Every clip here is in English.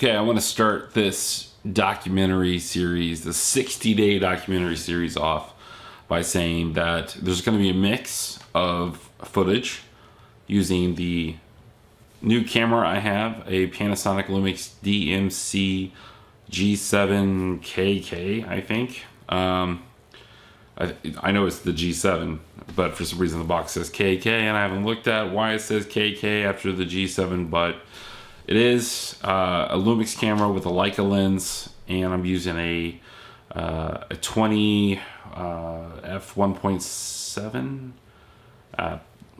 Okay, I want to start this documentary series, the 60-day documentary series, off by saying that there's going to be a mix of footage using the new camera I have, a Panasonic Lumix DMC G7KK, I think. I know it's the G7, but for some reason the box says KK, and I haven't looked at why it says KK after the G7, but it is a Lumix camera with a Leica lens, and I'm using a 20 f1.7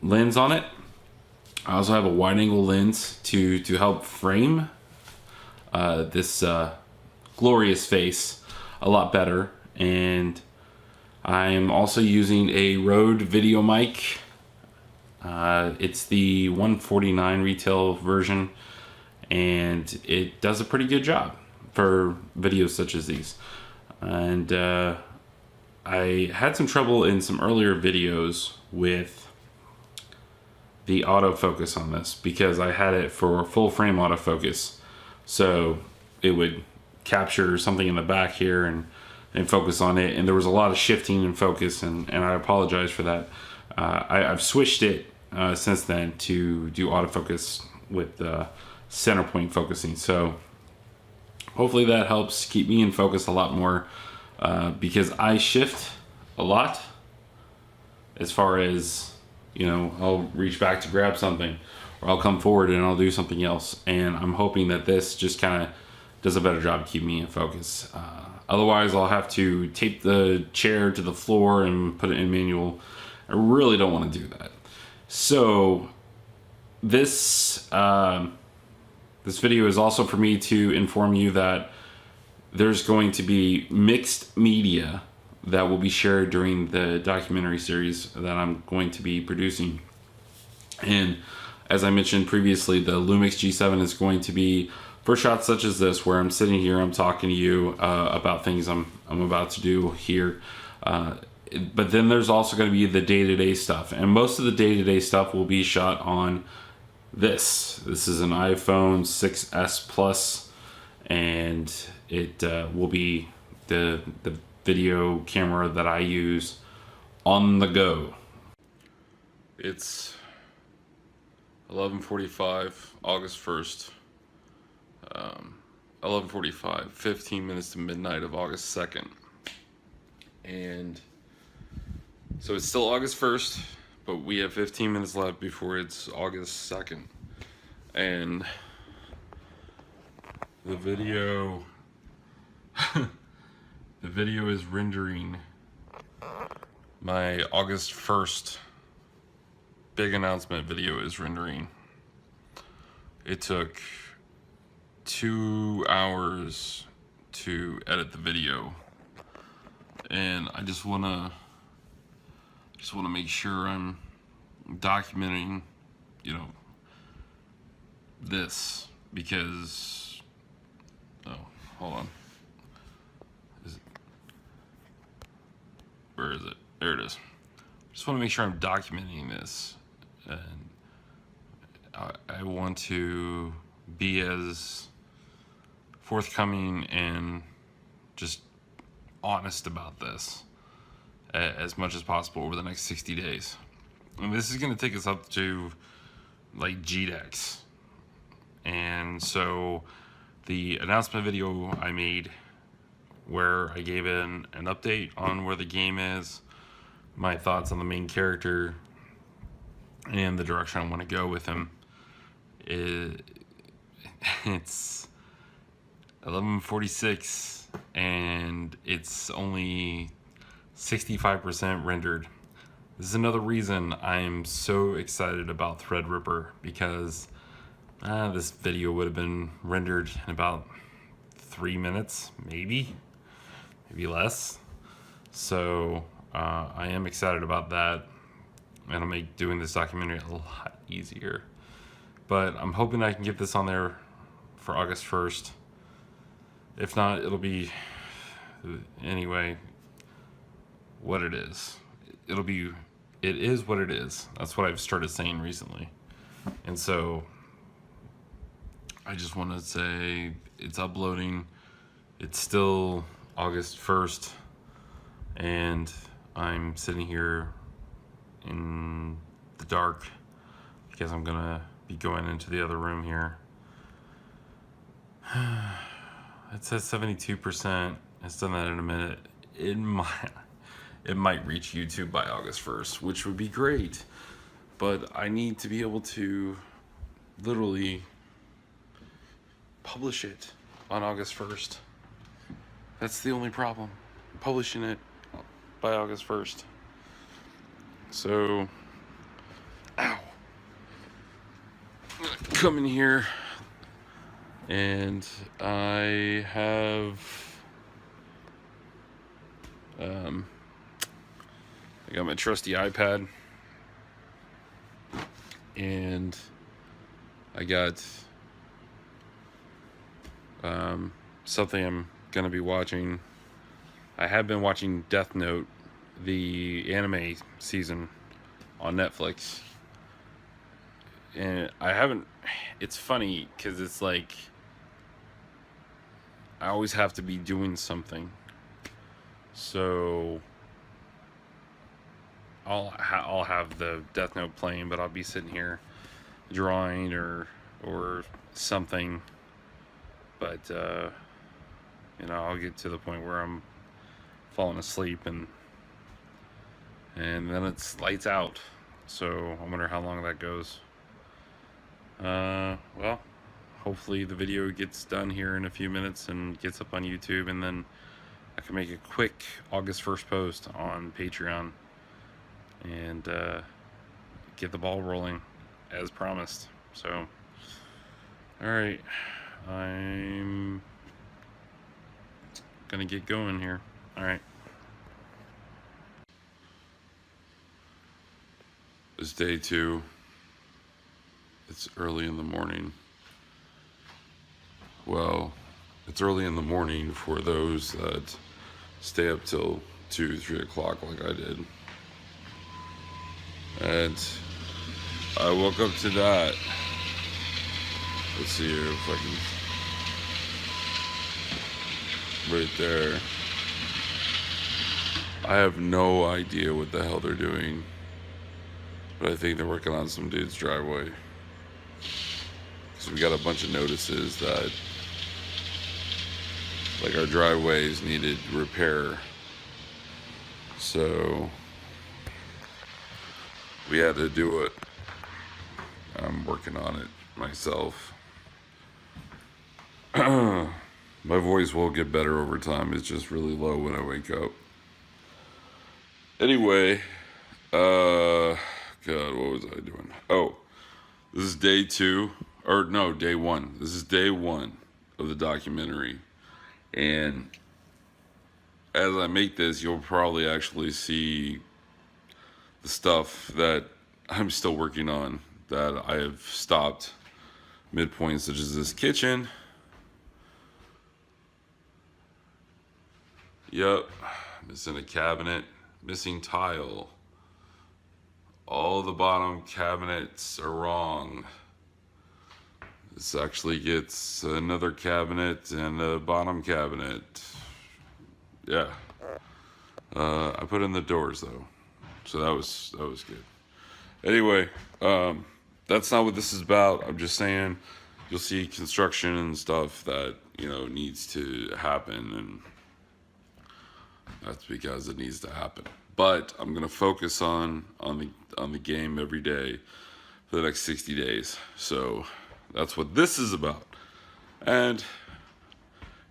lens on it. I also have a wide-angle lens to help frame this glorious face a lot better, and I'm also using a Rode video mic. It's the 149 retail version, and it does a pretty good job for videos such as these. And I had some trouble in some earlier videos with the autofocus on this because I had it for full frame autofocus, so it would capture something in the back here and focus on it, and there was a lot of shifting in focus, and I apologize for that. I've switched it since then to do autofocus with center point focusing, so hopefully that helps keep me in focus a lot more, because I shift a lot as far as, you know, I'll reach back to grab something, or I'll come forward and I'll do something else, and I'm hoping that this just kind of does a better job keeping me in focus. Otherwise, I'll have to tape the chair to the floor and put it in manual. I really don't want to do that. So this video is also for me to inform you that there's going to be mixed media that will be shared during the documentary series that I'm going to be producing. And as I mentioned previously, the Lumix G7 is going to be for shots such as this, where I'm sitting here, I'm talking to you about things I'm about to do here. But then there's also going to be the day-to-day stuff, and most of the day-to-day stuff will be shot on this. This is an iPhone 6s Plus, and it will be the video camera that I use on the go. It's 11:45, August 1st. 11:45, 15 minutes to midnight of August 2nd. And so it's still August 1st, but we have 15 minutes left before it's August 2nd. And the video is rendering my August 1st big announcement video is rendering. It took 2 hours to edit the video, and I just wanna make sure I'm documenting, you know, this, because hold on, where is it? There it is. Just want to make sure I'm documenting this, and I want to be as forthcoming and just honest about this as much as possible over the next 60 days. And this is going to take us up to like GDEX. And so the announcement video I made, where I gave an update on where the game is, my thoughts on the main character, and the direction I want to go with him, it's 11:46, and it's only 65% rendered. This is another reason I'm so excited about Threadripper, because this video would have been rendered in about 3 minutes, maybe less. So I am excited about that, and it'll make doing this documentary a lot easier. But I'm hoping I can get this on there for August 1st. If not, it'll be, anyway, what it is. It is what it is. That's what I've started saying recently. And so I just want to say it's uploading. It's still August 1st, and I'm sitting here in the dark because I'm gonna be going into the other room here. It says 72%. It's done that in a minute. It might reach YouTube by August 1st, which would be great. But I need to be able to literally publish it on August 1st. That's the only problem. Publishing it by August 1st. So, ow. I'm gonna come in here and I have I got my trusty iPad, and I got something I'm gonna be watching. I have been watching Death Note, the anime season on Netflix, and I haven't. It's funny because it's like I always have to be doing something, so I'll have the Death Note playing, but I'll be sitting here drawing or something. But I'll get to the point where I'm falling asleep, and then it's lights out. So I wonder how long that goes. Well, hopefully the video gets done here in a few minutes and gets up on YouTube, and then I can make a quick August 1st post on Patreon and get the ball rolling as promised. So, alright, I'm gonna get going here. Alright. It's day 2. It's early in the morning. Well, it's early in the morning for those that stay up till 2, 3 o'clock like I did. And I woke up to that. Let's see here if I can. Right there. I have no idea what the hell they're doing, but I think they're working on some dude's driveway. Because we got a bunch of notices that, like, our driveways needed repair. So we had to do it. I'm working on it myself. My voice will get better over time. It's just really low when I wake up. Anyway, God, what was I doing? Oh, this is day 2, or no, day 1. This is day 1 of the documentary. And as I make this, you'll probably actually see the stuff that I'm still working on that I have stopped midpoint, such as this kitchen. Yep, missing a cabinet, missing tile. All the bottom cabinets are wrong. This actually gets another cabinet and a bottom cabinet. Yeah. I put in the doors though, so that was good. Anyway, that's not what this is about. I'm just saying you'll see construction and stuff that needs to happen, and that's because it needs to happen. But I'm gonna focus on the game every day for the next 60 days. So that's what this is about. And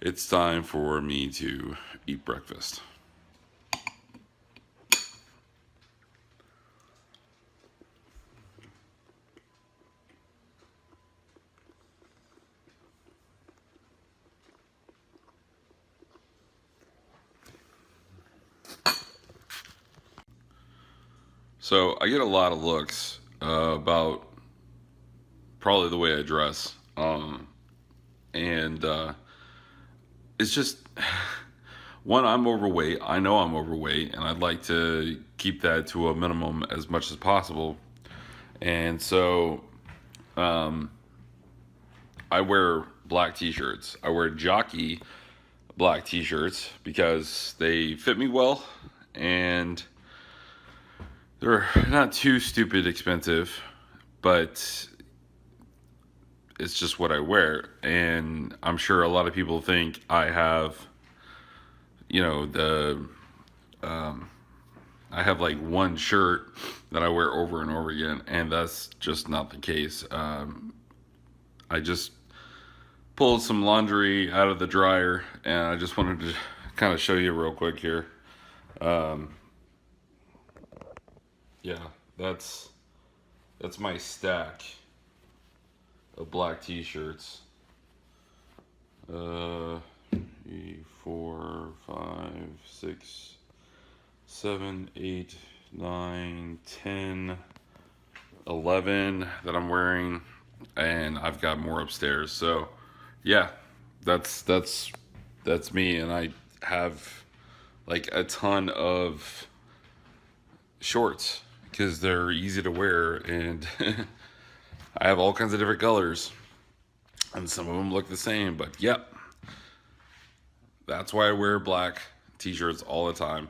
it's time for me to eat breakfast. So I get a lot of looks about probably the way I dress, and it's just one, I'm overweight. I know I'm overweight, and I'd like to keep that to a minimum as much as possible. And so I wear black t-shirts. I wear jockey black t-shirts because they fit me well and they're not too stupid expensive, but it's just what I wear. And I'm sure a lot of people think I have, you know, I have like one shirt that I wear over and over again, and that's just not the case. I just pulled some laundry out of the dryer, and I just wanted to kind of show you real quick here. Um, yeah, that's my stack of black t-shirts. 3, 4, 5, 6, 7, 8, 9, 10, 11 that I'm wearing, and I've got more upstairs. So, yeah, that's me, and I have like a ton of shorts because they're easy to wear, and I have all kinds of different colors, and some of them look the same. But yep, that's why I wear black t-shirts all the time.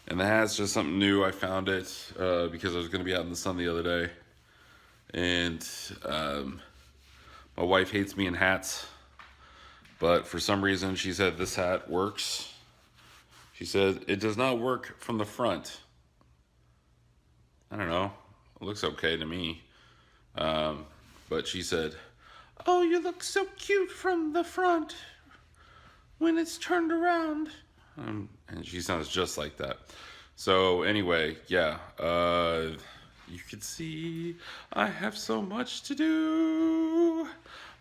And the hat's just something new. I found it because I was going to be out in the sun the other day. And my wife hates me in hats. But for some reason, she said this hat works. She said it does not work from the front. I don't know. It looks okay to me. But she said, "Oh, you look so cute from the front when it's turned around." And she sounds just like that. So anyway, yeah, you can see I have so much to do,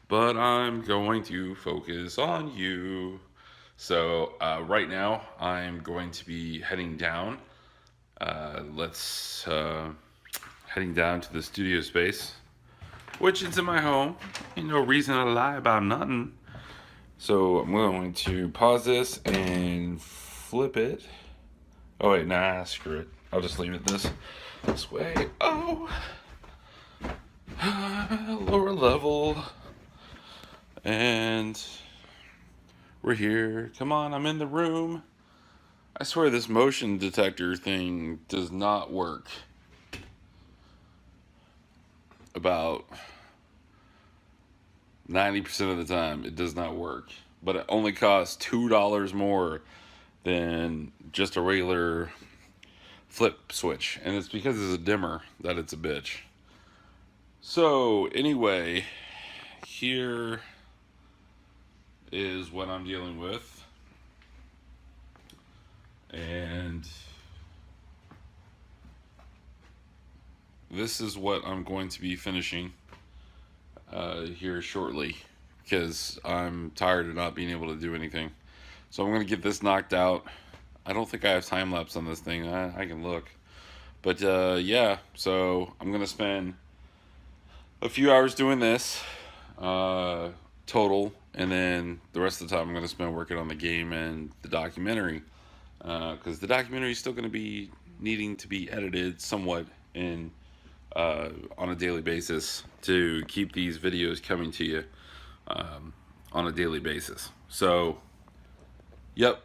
but I'm going to focus on you. So right now I'm going to be heading down. Heading down to the studio space, which is in my home. Ain't no reason to lie about nothing. So I'm going to pause this and flip it. Oh wait, nah, screw it. I'll just leave it this way. Oh, lower level, and we're here. Come on, I'm in the room. I swear this motion detector thing does not work. About 90% of the time, it does not work. But it only costs $2 more than just a regular flip switch. And it's because it's a dimmer that it's a bitch. So, anyway, here is what I'm dealing with. And this is what I'm going to be finishing here shortly, because I'm tired of not being able to do anything. So I'm going to get this knocked out. I don't think I have time lapse on this thing. I can look. But yeah, so I'm going to spend a few hours doing this total, and then the rest of the time I'm going to spend working on the game and the documentary, because the documentary is still going to be needing to be edited somewhat in on a daily basis to keep these videos coming to you on a daily basis. So, yep,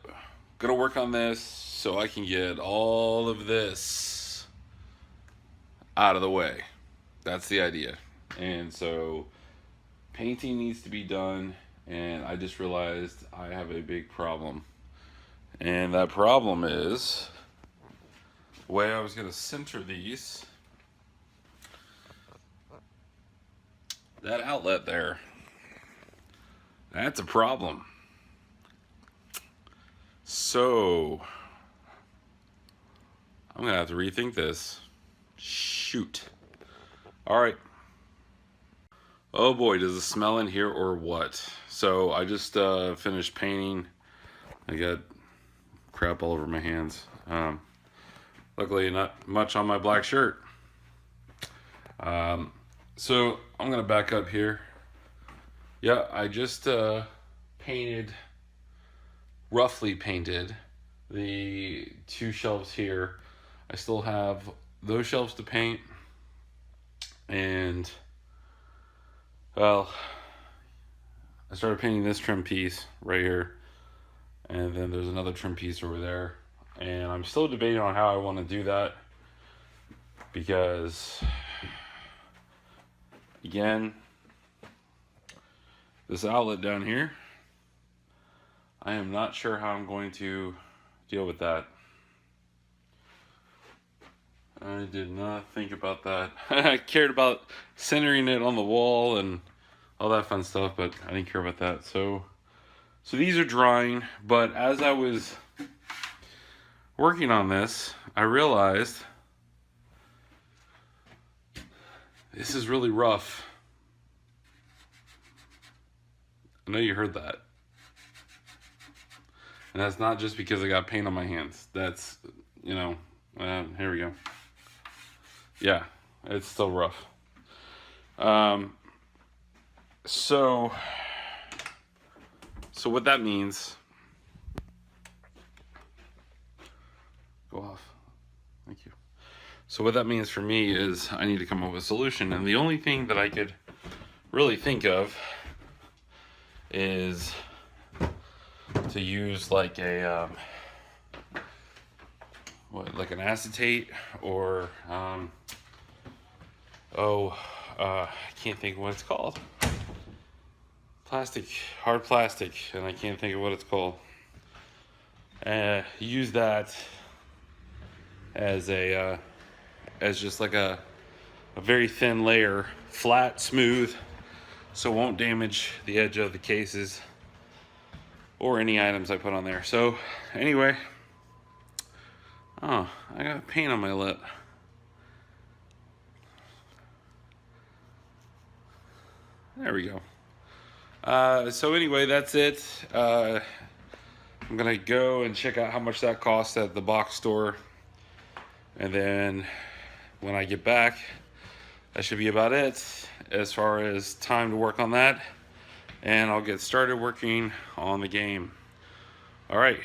gonna work on this so I can get all of this out of the way. That's the idea. And so, painting needs to be done, and I just realized I have a big problem. And that problem is the way I was gonna center these. That outlet there, that's a problem. So, I'm going to have to rethink this. Shoot. Alright. Oh boy, does it smell in here or what? So, I just finished painting. I got crap all over my hands. Luckily, not much on my black shirt. So I'm gonna back up here. Yeah, I just roughly painted the 2 shelves here. I still have those shelves to paint, and well, I started painting this trim piece right here, and then there's another trim piece over there, and I'm still debating on how I want to do that, because again, this outlet down here, I am not sure how I'm going to deal with that. I did not think about that. I cared about centering it on the wall and all that fun stuff, but I didn't care about that. So these are drying, but as I was working on this, I realized this is really rough. I know you heard that. And that's not just because I got paint on my hands. That's, you know, here we go. Yeah, it's still rough. So what that means, go off. Thank you. So what that means for me is I need to come up with a solution. And the only thing that I could really think of is to use like a, like an acetate, or, I can't think of what it's called. Plastic, hard plastic, and I can't think of what it's called. Use that as a, as just like a very thin layer, flat, smooth, so it won't damage the edge of the cases or any items I put on there. So anyway, oh, I got paint on my lip. There we go. So anyway, that's it. I'm gonna go and check out how much that costs at the box store, and then when I get back, that should be about it as far as time to work on that, and I'll get started working on the game. All right.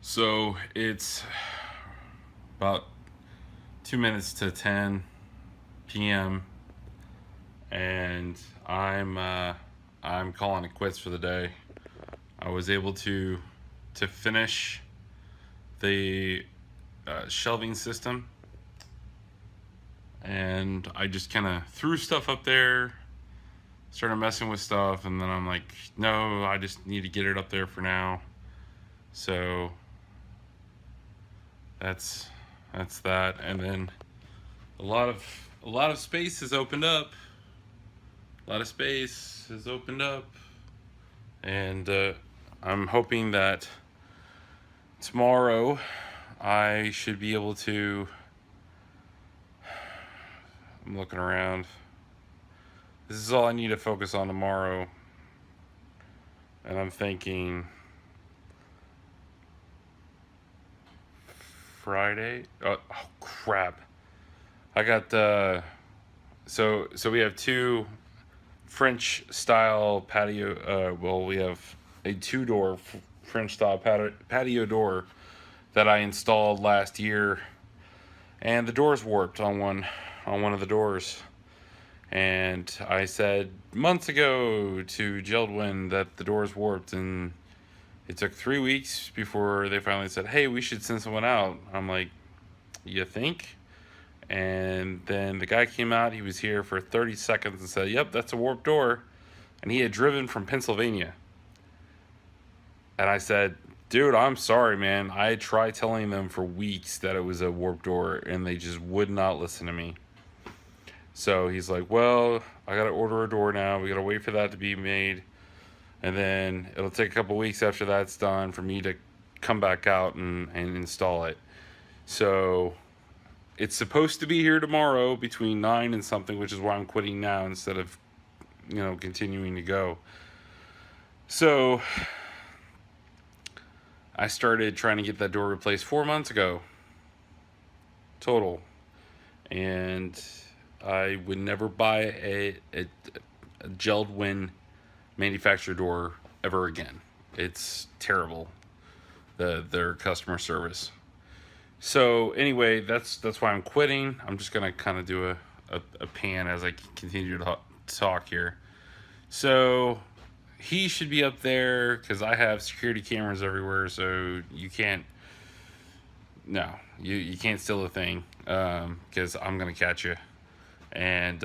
So it's about 2 minutes to 10 p.m. and I'm calling it quits for the day. I was able to finish the shelving system, and I just kind of threw stuff up there, started messing with stuff, and then I'm like, no, I just need to get it up there for now. So that's that, and then a lot of space has opened up. A lot of space has opened up, and I'm hoping that tomorrow I should be able to. I'm looking around. This is all I need to focus on tomorrow, and I'm thinking Friday. Oh crap! I got so we have two French style patio. Well, we have a 2-door French style patio door that I installed last year, and the door's warped on one of the doors. And I said months ago to Geldwin that the door's warped, and it took 3 weeks before they finally said, hey, we should send someone out. I'm like, you think? And then the guy came out, he was here for 30 seconds and said, yep, that's a warped door. And he had driven from Pennsylvania. And I said, dude, I'm sorry, man. I tried telling them for weeks that it was a warped door, and they just would not listen to me. So he's like, well, I gotta order a door now. We gotta wait for that to be made. And then it'll take a couple weeks after that's done for me to come back out and install it. So it's supposed to be here tomorrow between 9 and something, which is why I'm quitting now instead of, continuing to go. So I started trying to get that door replaced 4 months ago total. And I would never buy a JELD-WEN manufacturer door ever again. It's terrible, their customer service. So anyway, that's why I'm quitting. I'm just gonna kind of do a pan as I continue to talk here. So he should be up there because I have security cameras everywhere, so you can't. No, you can't steal the thing because I'm gonna catch you. And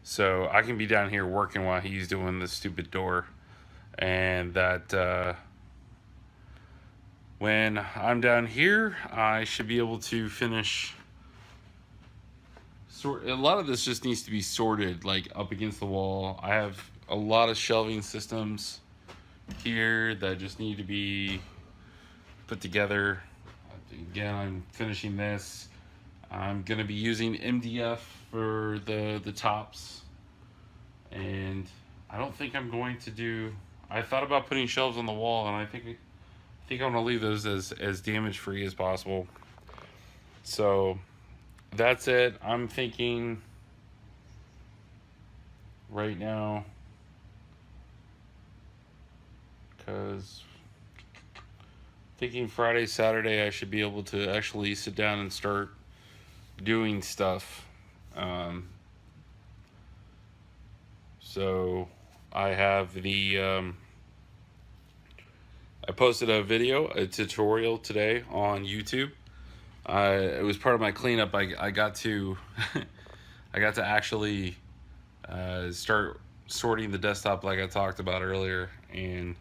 so I can be down here working while he's doing the stupid door, and that when I'm down here, I should be able to finish. A lot of this just needs to be sorted, like up against the wall. I have a lot of shelving systems here that just need to be put together. Again, I'm finishing this. I'm gonna be using MDF for the tops, and I don't think I'm going to do. I thought about putting shelves on the wall, and I think I'm gonna leave those as damage free as possible. So that's it. I'm thinking right now because thinking Friday, Saturday, I should be able to actually sit down and start doing stuff. So I have I posted a video, a tutorial today on YouTube. It was part of my cleanup. I got to I got to actually start sorting the desktop like I talked about earlier, and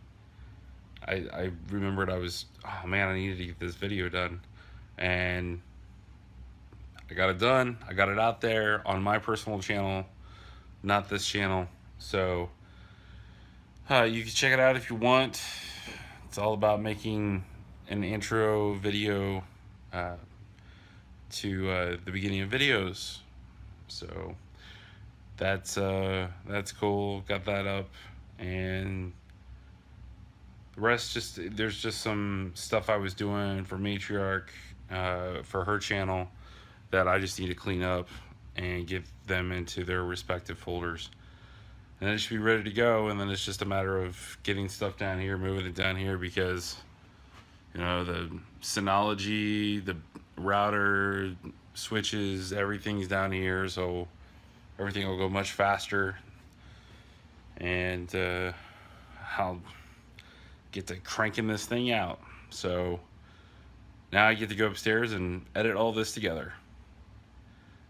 I remembered oh man, I needed to get this video done, and I got it done. I got it out there on my personal channel, not this channel. So you can check it out if you want. It's all about making an intro video to the beginning of videos. So that's cool. Got that up, and the rest there's just some stuff I was doing for Matriarch for her channel that I just need to clean up and get them into their respective folders. And it should be ready to go, and then it's just a matter of getting stuff down here, moving it down here, because the Synology, the router, switches, everything's down here, so everything will go much faster, and I'll get to cranking this thing out. So now I get to go upstairs and edit all this together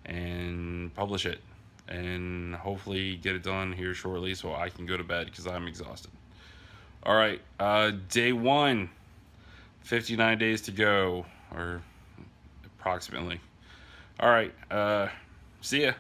and publish it, and hopefully get it done here shortly so I can go to bed because I'm exhausted. All right, day 1, 59 days to go, or approximately. All right, see ya.